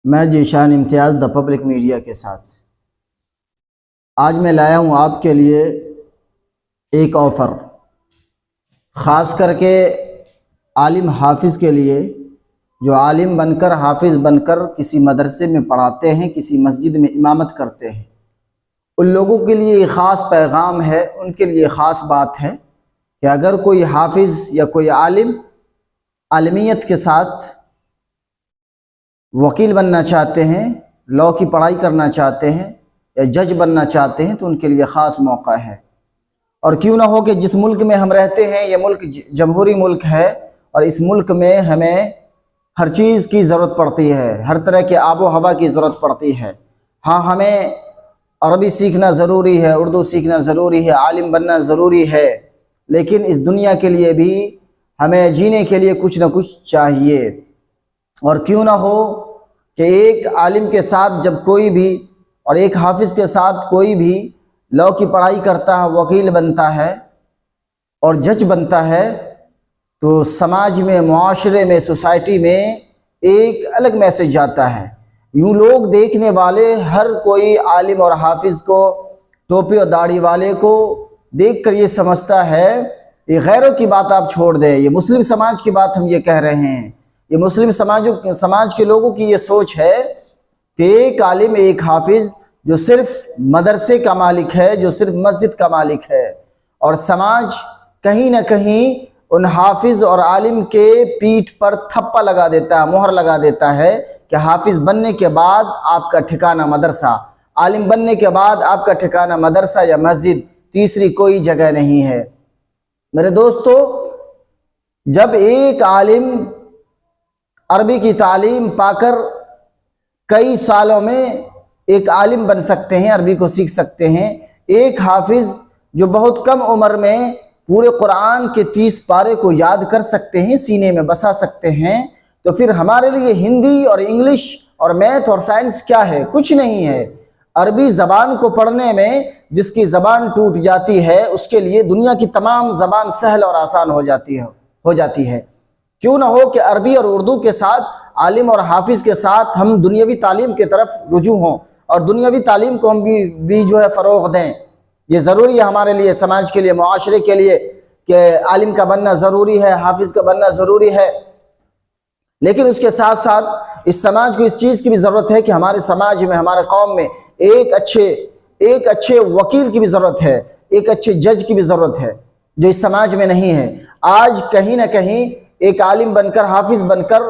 میں ذیشان امتیاز the public media کے ساتھ آج میں لایا ہوں آپ کے لیے ایک آفر، خاص کر کے عالم حافظ کے لیے، جو عالم بن کر حافظ بن کر کسی مدرسے میں پڑھاتے ہیں، کسی مسجد میں امامت کرتے ہیں۔ ان لوگوں کے لیے یہ خاص پیغام ہے، ان کے لیے خاص بات ہے کہ اگر کوئی حافظ یا کوئی عالم عالمیت کے ساتھ وکیل بننا چاہتے ہیں، لاء کی پڑھائی کرنا چاہتے ہیں یا جج بننا چاہتے ہیں، تو ان کے لیے خاص موقع ہے۔ اور کیوں نہ ہو کہ جس ملک میں ہم رہتے ہیں یہ ملک جمہوری ملک ہے، اور اس ملک میں ہمیں ہر چیز کی ضرورت پڑتی ہے، ہر طرح کے آب و ہوا کی ضرورت پڑتی ہے۔ ہاں، ہمیں عربی سیکھنا ضروری ہے، اردو سیکھنا ضروری ہے، عالم بننا ضروری ہے، لیکن اس دنیا کے لیے بھی ہمیں جینے کے لیے کچھ نہ کچھ چاہیے۔ اور کیوں نہ ہو کہ ایک عالم کے ساتھ جب کوئی بھی اور ایک حافظ کے ساتھ کوئی بھی لاء کی پڑھائی کرتا ہے، وکیل بنتا ہے اور جج بنتا ہے، تو سماج میں، معاشرے میں، سوسائٹی میں ایک الگ میسج جاتا ہے۔ یوں لوگ دیکھنے والے ہر کوئی عالم اور حافظ کو، ٹوپی اور داڑھی والے کو دیکھ کر یہ سمجھتا ہے، یہ غیروں کی بات آپ چھوڑ دیں، یہ مسلم سماج کی بات ہم یہ کہہ رہے ہیں۔ یہ مسلم سماج کے لوگوں کی یہ سوچ ہے کہ ایک عالم، ایک حافظ جو صرف مدرسے کا مالک ہے، جو صرف مسجد کا مالک ہے، اور سماج کہیں نہ کہیں ان حافظ اور عالم کے پیٹھ پر تھپا لگا دیتا ہے، مہر لگا دیتا ہے کہ حافظ بننے کے بعد آپ کا ٹھکانہ مدرسہ، عالم بننے کے بعد آپ کا ٹھکانہ مدرسہ یا مسجد، تیسری کوئی جگہ نہیں ہے۔ میرے دوستو، جب ایک عالم عربی کی تعلیم پا کر کئی سالوں میں ایک عالم بن سکتے ہیں، عربی کو سیکھ سکتے ہیں، ایک حافظ جو بہت کم عمر میں پورے قرآن کے 30 پارے کو یاد کر سکتے ہیں، سینے میں بسا سکتے ہیں، تو پھر ہمارے لیے ہندی اور انگلش اور میتھ اور سائنس کیا ہے؟ کچھ نہیں ہے۔ عربی زبان کو پڑھنے میں جس کی زبان ٹوٹ جاتی ہے، اس کے لیے دنیا کی تمام زبان سہل اور آسان ہو جاتی ہے۔ کیوں نہ ہو کہ عربی اور اردو کے ساتھ، عالم اور حافظ کے ساتھ ہم دنیاوی تعلیم کی طرف رجوع ہوں، اور دنیاوی تعلیم کو ہم بھی فروغ دیں۔ یہ ضروری ہے ہمارے لیے، سماج کے لیے، معاشرے کے لیے، کہ عالم کا بننا ضروری ہے، حافظ کا بننا ضروری ہے۔ لیکن اس کے ساتھ ساتھ اس سماج کو اس چیز کی بھی ضرورت ہے کہ ہمارے سماج میں، ہمارے قوم میں ایک اچھے وکیل کی بھی ضرورت ہے، ایک اچھے جج کی بھی ضرورت ہے، جو اس سماج میں نہیں ہے۔ آج کہیں نہ کہیں ایک عالم بن کر، حافظ بن کر،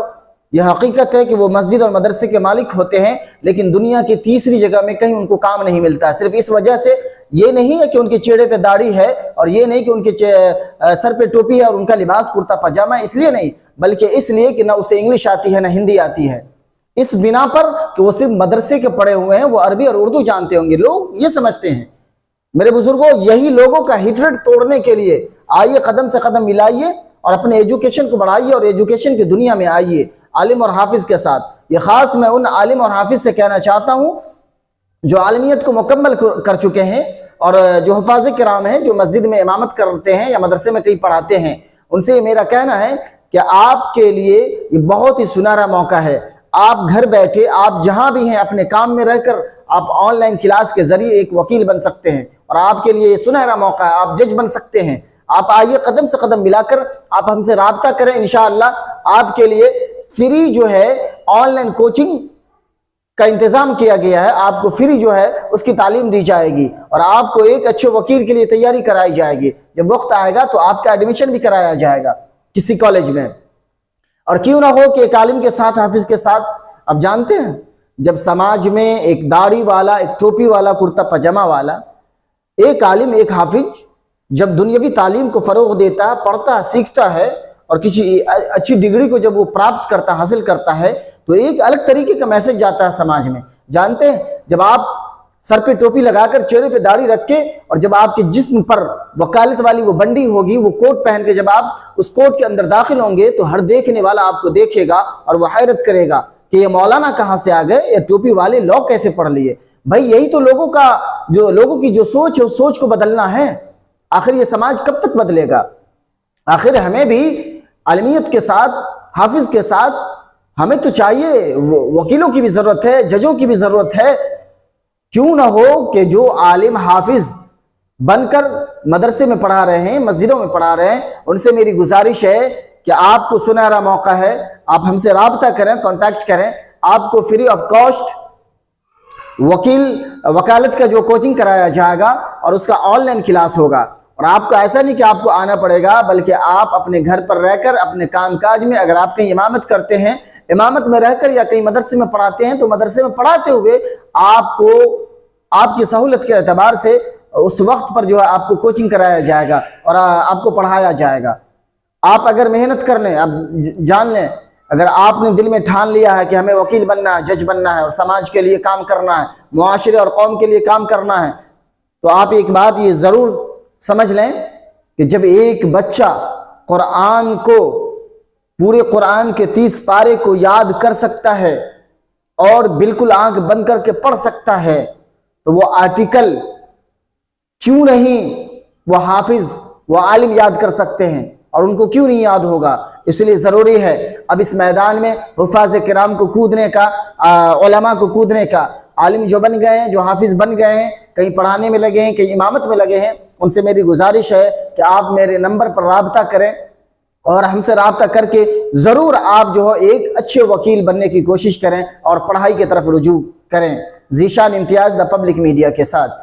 یہ حقیقت ہے کہ وہ مسجد اور مدرسے کے مالک ہوتے ہیں، لیکن دنیا کی تیسری جگہ میں کہیں ان کو کام نہیں ملتا ہے۔ صرف اس وجہ سے، یہ نہیں ہے کہ ان کے چہرے پہ داڑھی ہے، اور یہ نہیں کہ ان کے سر پہ ٹوپی ہے اور ان کا لباس کرتا پاجامہ، اس لیے نہیں، بلکہ اس لیے کہ نہ اسے انگلش آتی ہے، نہ ہندی آتی ہے۔ اس بنا پر کہ وہ صرف مدرسے کے پڑھے ہوئے ہیں، وہ عربی اور اردو جانتے ہوں گے، لوگ یہ سمجھتے ہیں۔ میرے بزرگوں، یہی لوگوں کا ہیٹریٹ توڑنے کے لیے آئیے، قدم سے قدم ملائیے اور اپنے ایجوکیشن کو بڑھائیے، اور ایجوکیشن کی دنیا میں آئیے عالم اور حافظ کے ساتھ۔ یہ خاص میں ان عالم اور حافظ سے کہنا چاہتا ہوں جو عالمیت کو مکمل کر چکے ہیں، اور جو حفاظ کرام ہیں، جو مسجد میں امامت کرتے ہیں یا مدرسے میں کہیں پڑھاتے ہیں، ان سے میرا کہنا ہے کہ آپ کے لیے یہ بہت ہی سنہرا موقع ہے۔ آپ گھر بیٹھے، آپ جہاں بھی ہیں، اپنے کام میں رہ کر آپ آن لائن کلاس کے ذریعے ایک وکیل بن سکتے ہیں، اور آپ کے لیے یہ سنہرا موقع ہے، آپ جج بن سکتے ہیں۔ آپ آئیے، قدم سے قدم ملا کر آپ ہم سے رابطہ کریں، انشاءاللہ آپ کے لیے فری جو ہے آن لائن کوچنگ کا انتظام کیا گیا ہے، آپ کو فری جو ہے اس کی تعلیم دی جائے گی، اور آپ کو ایک اچھے وکیل کے لیے تیاری کرائی جائے گی۔ جب وقت آئے گا تو آپ کا ایڈمیشن بھی کرایا جائے گا کسی کالج میں۔ اور کیوں نہ ہو کہ ایک عالم کے ساتھ، حافظ کے ساتھ، اب جانتے ہیں جب سماج میں ایک داڑھی والا، ایک ٹوپی والا، کرتا پاجامہ والا، ایک عالم، ایک حافظ جب دنیاوی تعلیم کو فروغ دیتا ہے، پڑھتا ہے، سیکھتا ہے، اور کسی اچھی ڈگری کو جب وہ پراپت کرتا، حاصل کرتا ہے، تو ایک الگ طریقے کا میسج جاتا ہے سماج میں۔ جانتے ہیں جب آپ سر پہ ٹوپی لگا کر، چہرے پہ داڑھی رکھ کے، اور جب آپ کے جسم پر وکالت والی وہ بنڈی ہوگی، وہ کوٹ پہن کے جب آپ اس کوٹ کے اندر داخل ہوں گے، تو ہر دیکھنے والا آپ کو دیکھے گا اور وہ حیرت کرے گا کہ یہ مولانا کہاں سے آ گئے، یہ ٹوپی والے لاء کیسے پڑھ لیے۔ بھائی یہی تو لوگوں کی جو سوچ ہے، اس سوچ کو بدلنا ہے۔ آخر یہ سماج کب تک بدلے گا؟ آخر ہمیں بھی عالمیت کے ساتھ، حافظ کے ساتھ ہمیں تو چاہیے، وکیلوں کی بھی ضرورت ہے، ججوں کی بھی ضرورت ہے. کیوں نہ ہو کہ جو عالم حافظ بن کر مدرسے میں پڑھا رہے ہیں، مسجدوں میں پڑھا رہے ہیں، ان سے میری گزارش ہے کہ آپ کو سنہرا موقع ہے، آپ ہم سے رابطہ کریں، کانٹیکٹ کریں. آپ کو فری آف کاسٹ وکالت کا جو کوچنگ کرایا جائے گا اور اس کا آن لائن کلاس ہوگا. اور آپ کو ایسا نہیں کہ آپ کو آنا پڑے گا، بلکہ آپ اپنے گھر پر رہ کر اپنے کام کاج میں، اگر آپ کہیں امامت کرتے ہیں، امامت میں رہ کر، یا کہیں مدرسے میں پڑھاتے ہیں تو مدرسے میں پڑھاتے ہوئے آپ کو آپ کی سہولت کے اعتبار سے اس وقت پر جو ہے آپ کو کوچنگ کرایا جائے گا اور آپ کو پڑھایا جائے گا. آپ اگر محنت کر لیں، آپ جان لیں، اگر آپ نے دل میں ٹھان لیا ہے کہ ہمیں وکیل بننا ہے، جج بننا ہے اور سماج کے لیے کام کرنا ہے، معاشرے اور قوم کے لیے کام کرنا ہے، تو آپ ایک بات یہ ضرور سمجھ لیں کہ جب ایک بچہ قرآن کو، پورے قرآن کے 30 پارے کو یاد کر سکتا ہے اور بالکل آنکھ بند کر کے پڑھ سکتا ہے، تو وہ آرٹیکل کیوں نہیں وہ حافظ، وہ عالم یاد کر سکتے ہیں، اور ان کو کیوں نہیں یاد ہوگا؟ اس لیے ضروری ہے اب اس میدان میں حفاظ کرام کو کودنے کا، علماء کو کودنے کا. عالم جو بن گئے ہیں، جو حافظ بن گئے ہیں، کہیں پڑھانے میں لگے ہیں، کہیں امامت میں لگے ہیں، ان سے میری گزارش ہے کہ آپ میرے نمبر پر رابطہ کریں اور ہم سے رابطہ کر کے ضرور آپ جو ہے ایک اچھے وکیل بننے کی کوشش کریں اور پڑھائی کی طرف رجوع کریں. ذیشان امتیاز، دا پبلک میڈیا کے ساتھ.